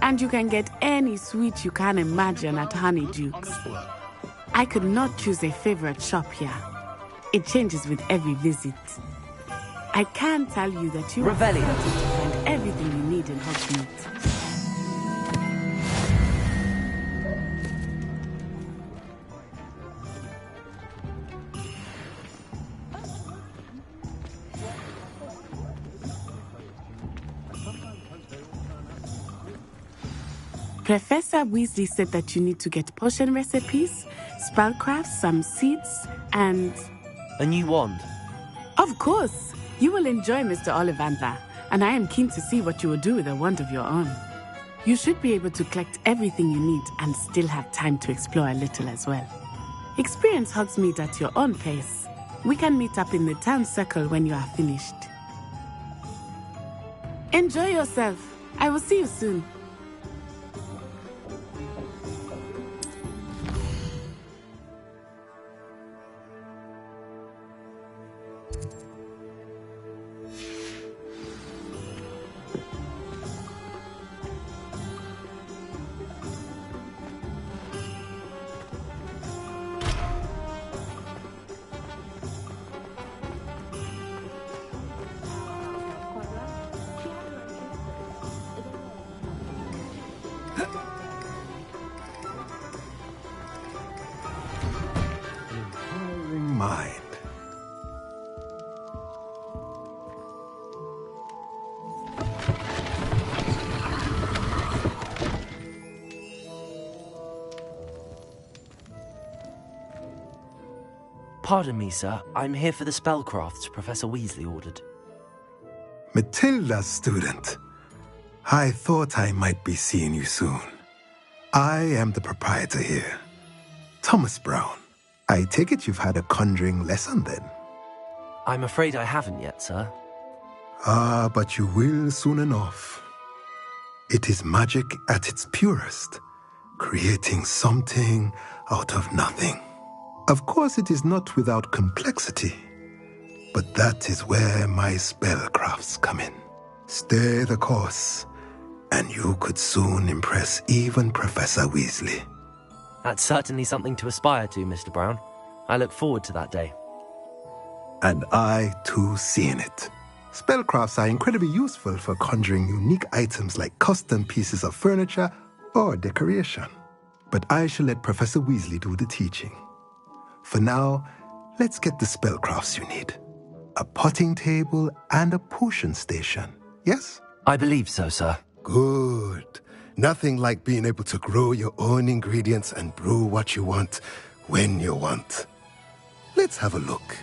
[SPEAKER 9] And you can get any sweet you can imagine at Honeydukes. I could not choose a favorite shop here. It changes with every visit. I can tell you that you will find everything you need in Hogsmeade. Professor Weasley said that you need to get potion recipes, spellcrafts, some seeds, and...
[SPEAKER 4] A new wand?
[SPEAKER 9] Of course! You will enjoy Mr. Ollivander, and I am keen to see what you will do with a wand of your own. You should be able to collect everything you need and still have time to explore a little as well. Experience Hogsmeade at your own pace. We can meet up in the town circle when you are finished. Enjoy yourself. I will see you soon.
[SPEAKER 16] Mind.
[SPEAKER 1] Pardon me, sir. I'm here for the spellcrafts Professor Weasley ordered.
[SPEAKER 16] Matilda's student. I thought I might be seeing you soon. I am the proprietor here, Thomas Brown. I take it you've had a conjuring lesson then?
[SPEAKER 1] I'm afraid I haven't yet, sir.
[SPEAKER 16] Ah, but you will soon enough. It is magic at its purest, creating something out of nothing. Of course, it is not without complexity, but that is where my spellcrafts come in. Stay the course, and you could soon impress even Professor Weasley.
[SPEAKER 1] That's certainly something to aspire to, Mr. Brown. I look forward to that day.
[SPEAKER 16] And I, too, seeing it. Spellcrafts are incredibly useful for conjuring unique items like custom pieces of furniture or decoration. But I shall let Professor Weasley do the teaching. For now, let's get the spellcrafts you need. A potting table and a potion station, yes?
[SPEAKER 1] I believe so, sir.
[SPEAKER 16] Good. Nothing like being able to grow your own ingredients and brew what you want when you want. Let's have a look.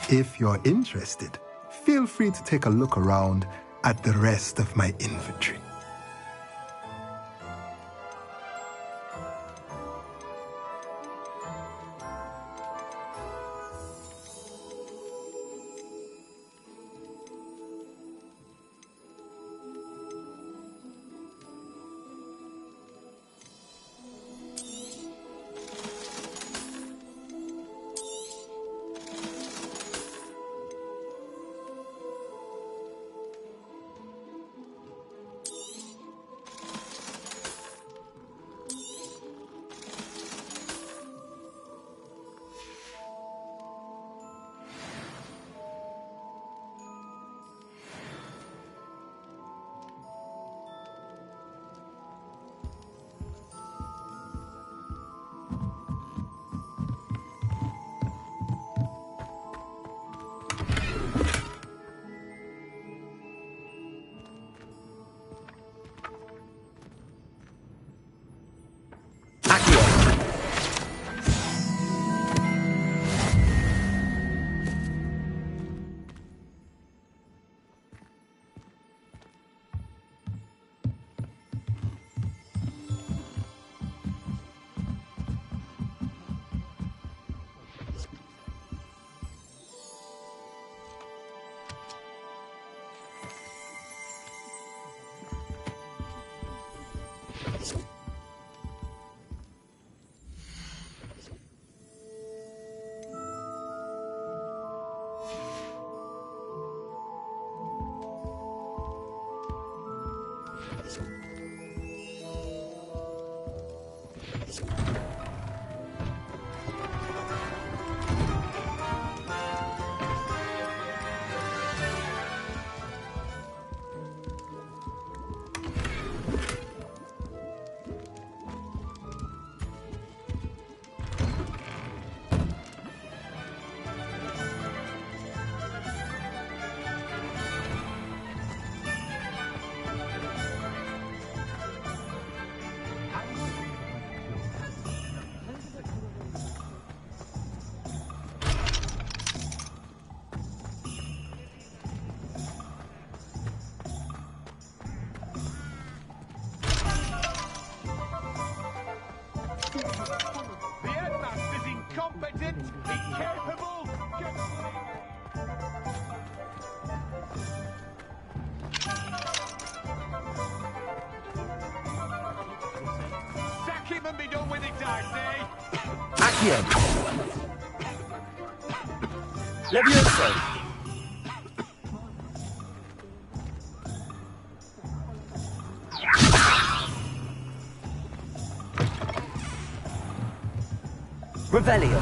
[SPEAKER 16] If you're interested, feel free to take a look around at the rest of my inventory.
[SPEAKER 5] The headmaster's incompetent, incapable. Sack him and be done with it, I say.
[SPEAKER 4] Accio! Levioso! Revelio!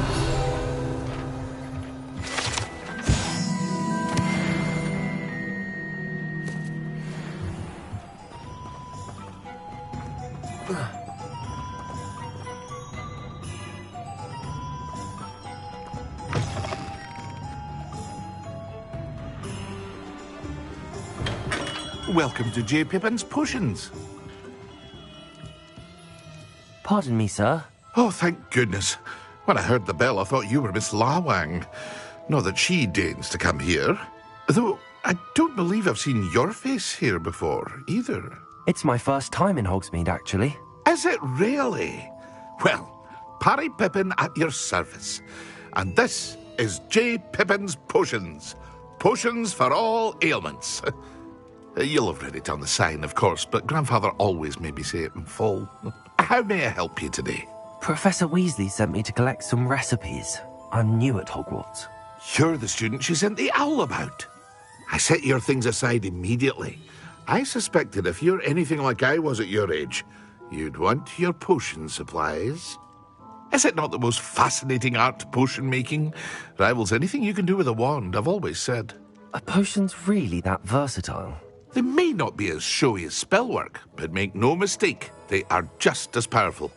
[SPEAKER 5] Welcome to J. Pippin's Potions.
[SPEAKER 1] Pardon me, sir.
[SPEAKER 5] Oh, thank goodness. When I heard the bell, I thought you were Miss Lawang. Not that she deigns to come here. Though I don't believe I've seen your face here before, either.
[SPEAKER 1] It's my first time in Hogsmeade, actually.
[SPEAKER 5] Is it really? Well, Parry Pippin at your service. And this is J. Pippin's Potions. Potions for all ailments. You'll have read it on the sign, of course, but Grandfather always made me say it in full. How may I help you today?
[SPEAKER 1] Professor Weasley sent me to collect some recipes. I'm new at Hogwarts.
[SPEAKER 5] You're the student she sent the owl about. I set your things aside immediately. I suspected if you're anything like I was at your age, you'd want your potion supplies. Is it not the most fascinating art, potion making? Rivals anything you can do with a wand, I've always said.
[SPEAKER 1] Are potions really that versatile?
[SPEAKER 5] They may not be as showy as spellwork, but make no mistake, they are just as powerful.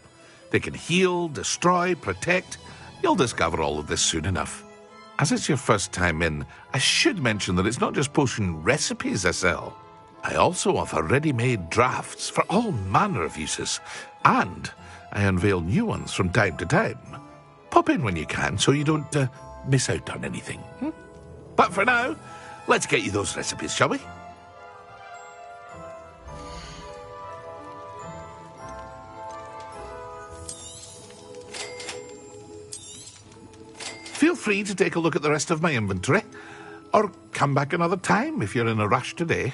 [SPEAKER 5] They can heal, destroy, protect. You'll discover all of this soon enough. As it's your first time in, I should mention that it's not just potion recipes I sell. I also offer ready-made drafts for all manner of uses, and I unveil new ones from time to time. Pop in when you can so you don't miss out on anything. But for now, let's get you those recipes, shall we? Feel free to take a look at the rest of my inventory, or come back another time if you're in a rush today.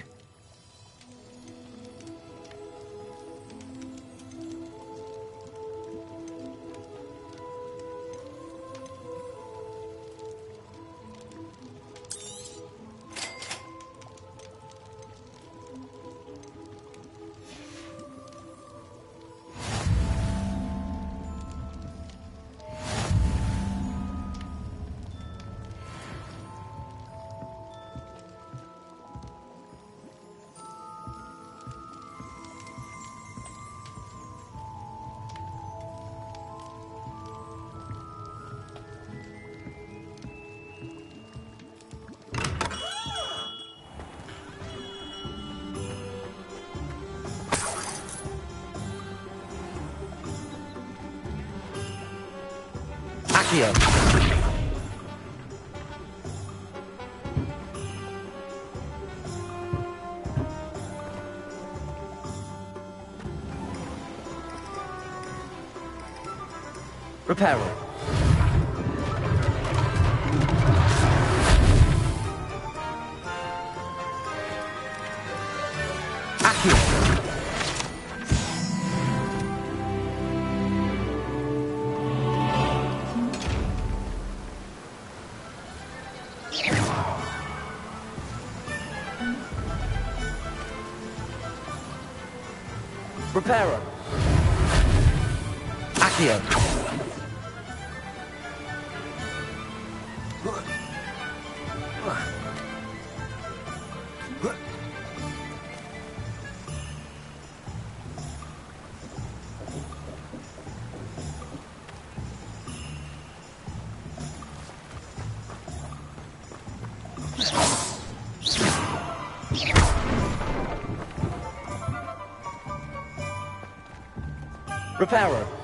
[SPEAKER 4] Accio. Reparo. Accio. Reparo. Accio. Reparo.